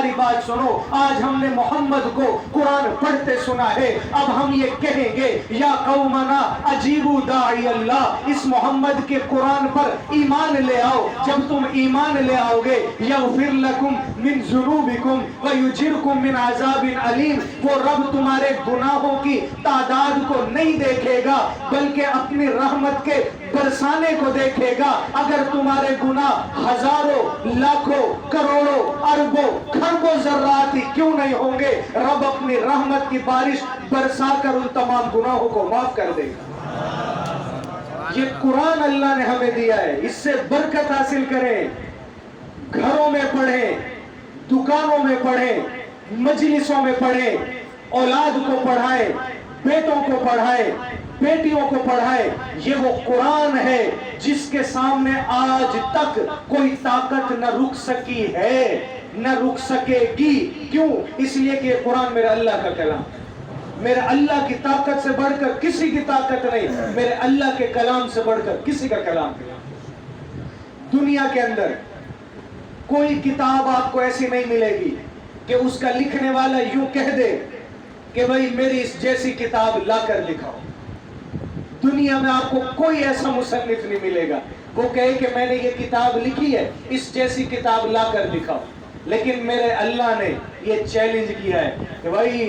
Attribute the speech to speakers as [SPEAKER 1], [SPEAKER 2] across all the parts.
[SPEAKER 1] हमारी बात सुनो, आज हमने मोहम्मद को कुरान पढ़ते सुना है, अब हम ये कहेंगे या कौमना अजीबू दाई अल्लाह, इस मोहम्मद के कुरान पर ईमान ले आओ। जब तुम ईमान ले आओगे, यग़फिर लकुम मिन ज़ुनूबिकुम व युजिरकुम मिन अज़ाबिन अलीम, वो रब तुम्हारे गुनाहों की तादाद को नहीं देखेगा बल्कि अपनी रहमत के बरसाने को देखेगा। अगर तुम्हारे गुनाह हजारों, लाखों, करोड़ों, अरबों, खरबों ज़र्रात ही क्यों नहीं होंगे, रब अपनी रहमत की बारिश बरसाकर उन तमाम गुनाहों को माफ कर देगा। ये कुरान अल्लाह ने हमें दिया है, इससे बरकत हासिल करें। घरों में पढ़ें, दुकानों में पढ़ें, मजलिसों में पढ़ें, औलाद को पढ़ाएं, बेटों को पढ़ाएं, बेटियों को पढ़ाएं। ये वो कुरान है जिसके सामने आज तक कोई ताकत न रुक सकी है, न रुक सकेगी। क्यों? इसलिए कि ये कुरान मेरे अल्लाह का कलाम, मेरे अल्लाह की ताकत से बढ़कर किसी की ताकत नहीं, मेरे अल्लाह के कलाम से बढ़कर किसी का कलाम नहीं। दुनिया के अंदर कोई किताब आपको ऐसी नहीं मिलेगी कि उसका लिखने वाला यूं कह दे कि भाई मेरी इस जैसी किताब लाकर दिखाओ। दुनिया में आपको कोई ऐसा मुसन्निफ नहीं मिलेगा वो कहे कि मैंने ये किताब लिखी है, इस जैसी किताब लाकर दिखाओ। लेकिन मेरे अल्लाह ने ये चैलेंज किया है कि भाई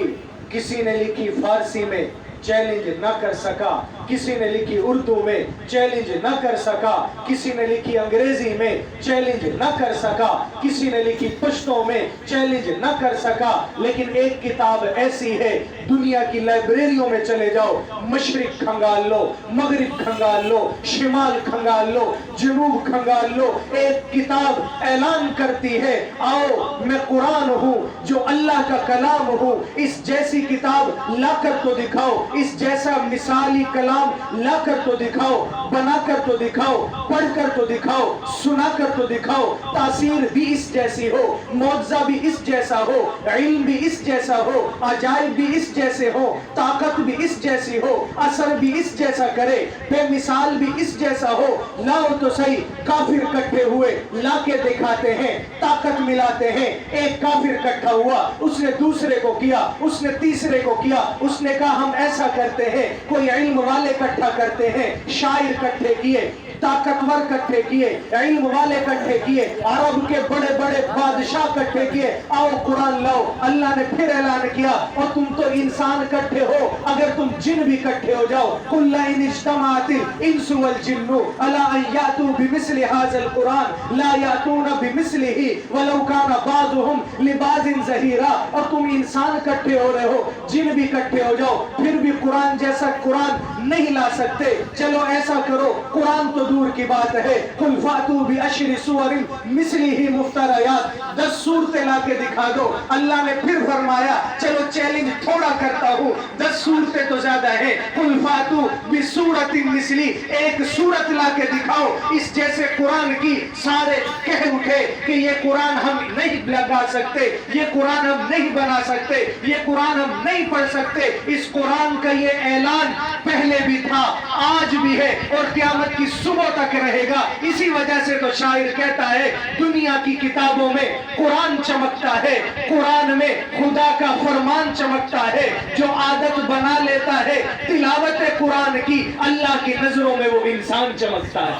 [SPEAKER 1] किसी ने लिखी फारसी में, चैलेंज न कर सका, किसी ने लिखी उर्दू में, चैलेंज न कर सका, किसी ने लिखी अंग्रेजी में, चैलेंज न कर सका, किसी ने लिखी पश्तो में, चैलेंज न कर सका। लेकिन एक किताब ऐसी है, दुनिया की लाइब्रेरियों में चले जाओ, मशरिक खंगाल लो, मगरिब खंगाल लो, शिमाल खंगाल लो, जनूब खंगाल लो, एक किताब ऐलान करती है आओ मैं कुरान हूँ जो अल्लाह का कलाम हूँ, इस जैसी किताब लाकर तो दिखाओ, इस जैसा मिसाली कलाम लाकर तो दिखाओ, बनाकर तो दिखाओ, पढ़कर तो दिखाओ, सुनाकर तो दिखाओ। तासीर भी इस जैसी हो, मौजज़ा भी इस जैसा हो, इल्म भी इस जैसा हो, अजाइब भी इस जैसे हो, ताकत भी इस जैसी हो, असर भी इस जैसा करे, बेमिसाल भी इस जैसा हो। लाओ तो सही, काफिर इकट्ठे हुए, लाके दिखाते हैं, ताकत मिलाते हैं। एक काफिर इकट्ठा हुआ, उसने दूसरे को किया, उसने तीसरे को किया, उसने कहा हम ऐसा करते हैं। कोई इल्म वाले इकट्ठा करते हैं, शायर इकट्ठे किए, ताकतवर इकट्ठे किए, इल्म वाले इकट्ठे किए, अरब के बड़े बड़े बादशाह इकट्ठे किए, आओ कुरान लाओ। अल्लाह ने फिर ऐलान किया और तुम तो इंसान इकट्ठे हो, अगर तुम जिन भी इकट्ठे हो जाओ, कुल इन इज्तमाअतिल इंसु वल जिन्नु अला अन यातू बिमिस्लि हाज़िल कुरान ला यातूना बिमिस्लिही वलौ काना बाज़ुहुम लिबाज़िन ज़हीरा। और तुम इंसान इकट्ठे हो रहे हो, जिन भी इकट्ठे हो जाओ, फिर भी कुरान जैसा कुरान नहीं ला सकते। चलो ऐसा करो, कुरान तो दूर की बात है, कुल फातू भी अशरी सुवरिन मिस्लिही मुफ्तरयात, 10 सूरतें लाके दिखा दो। अल्लाह ने फिर फरमाया चलो चैलेंज थोड़ा करता हूँ, 10 सूरतें तो ज्यादा है, कुल फातू भी सूरतिन मिस्ली, एक सूरत लाके दिखाओ इस जैसे कुरान की। सारे कह उठे कि ये कुरान हम नहीं लगा सकते, ये कुरान हम नहीं बना सकते, ये कुरान हम नहीं पढ़ सकते। इस कुरान का ये ऐलान पहले भी था, आज भी है और क़यामत की सुबह तक रहेगा। इसी वजह से तो शायर कहता है दुनिया की किताबों में कुरान चमकता है, कुरान में खुदा का फरमान चमकता है। जो आदत बना लेता है तिलावत कुरान की, अल्लाह की नजरों में वो इंसान चमकता है,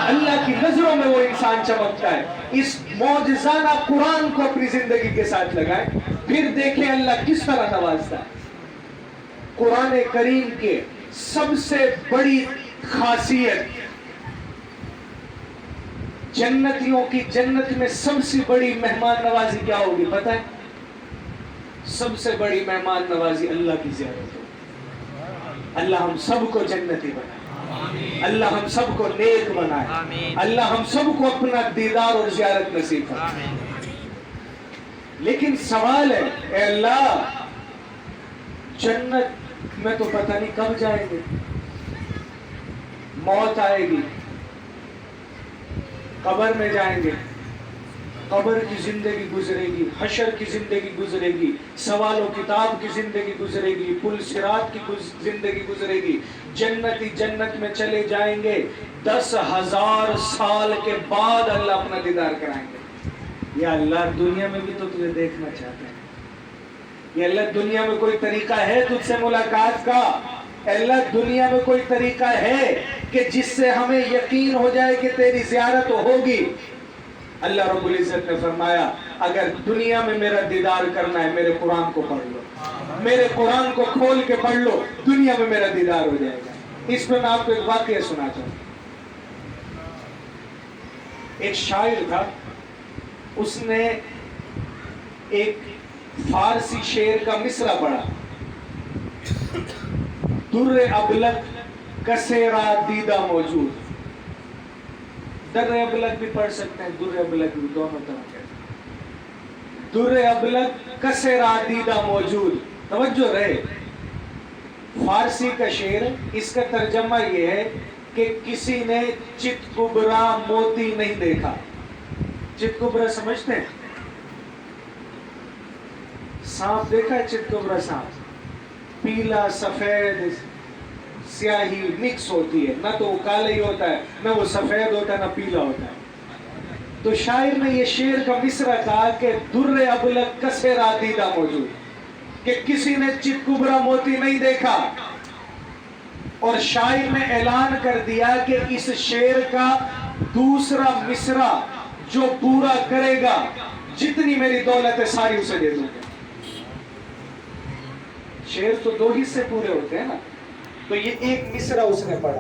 [SPEAKER 1] अल्लाह की नजरों में वो इंसान चमकता है। इस मौजज़ाना कुरान को अपनी जिंदगी के साथ लगाएं, फिर देखें अल्लाह किस तरह नवाजता है। कुरान करीम के सबसे बड़ी खासियत, जन्नतियों की जन्नत में सबसे बड़ी मेहमान नवाजी क्या होगी पता है? सबसे बड़ी मेहमान नवाजी अल्लाह की ज़ियारत हो। अल्लाह हम सबको जन्नती बनाए, अल्लाह हम सबको नेक बनाए, अल्लाह हम सबको अपना दीदार और ज़ियारत नसीब करे। लेकिन सवाल है, ए अल्लाह जन्नत में तो पता नहीं कब जाएंगे, मौत आएगी, कब्र में जाएंगे, कब्र की जिंदगी गुजरेगी, हशर की जिंदगी गुजरेगी, सवालो किताब की जिंदगी गुजरेगी, पुल सिरात की जिंदगी गुजरेगी। जन्नती जन्नत में चले जाएंगे, 10,000 साल के बाद अल्लाह अपना दीदार कराएंगे। یا اللہ دنیا میں بھی تو تجھے دیکھنا چاہتے ہیں، یا اللہ دنیا میں کوئی طریقہ ہے تجھ سے ملاقات کا، اے اللہ دنیا میں کوئی طریقہ ہے کہ جس سے ہمیں یقین ہو جائے کہ تیری زیارت ہوگی۔ اللہ رب العزت نے فرمایا اگر دنیا میں میرا دیدار کرنا ہے میرے قرآن کو پڑھ لو، میرے قرآن کو کھول کے پڑھ لو، دنیا میں میرا دیدار ہو جائے گا۔ اس میں آپ کو ایک واقعہ سناتا ہوں۔ ایک شاعر تھا، اس نے ایک فارسی شعر کا مصرع پڑھا، در ابلق کسیرا دیدہ موجود۔ در ابلق بھی پڑھ سکتے ہیں، در ابلق بھی، دونوں طرح کے۔ در ابلق کسیرا دیدہ موجود، توجہ رہے، فارسی کا شعر، اس کا ترجمہ یہ ہے کہ کسی نے چت کبرا موتی نہیں دیکھا۔ چت کبرا سمجھتے ہیں؟ سانپ دیکھا ہے؟ چت کبرا سانپ پیلا سفید سیاہی مکس ہوتی ہے، نہ تو وہ کالے ہی ہوتا ہے، نہ وہ سفید ہوتا ہے، نہ پیلا ہوتا ہے۔ تو شاعر نے یہ شعر کا مصرع کہا کہ در ابلق کسیرا دیدہ موجود، کہ کسی نے چت کبرا موتی نہیں دیکھا۔ اور شاعر نے اعلان کر دیا کہ اس شعر کا دوسرا مصرع جو پورا کرے گا، جتنی میری دولت ہے ساری اسے دے دوں گا۔ شعر تو دو حصے پورے ہوتے ہیں نا، تو یہ ایک مصرع اس نے پڑھا،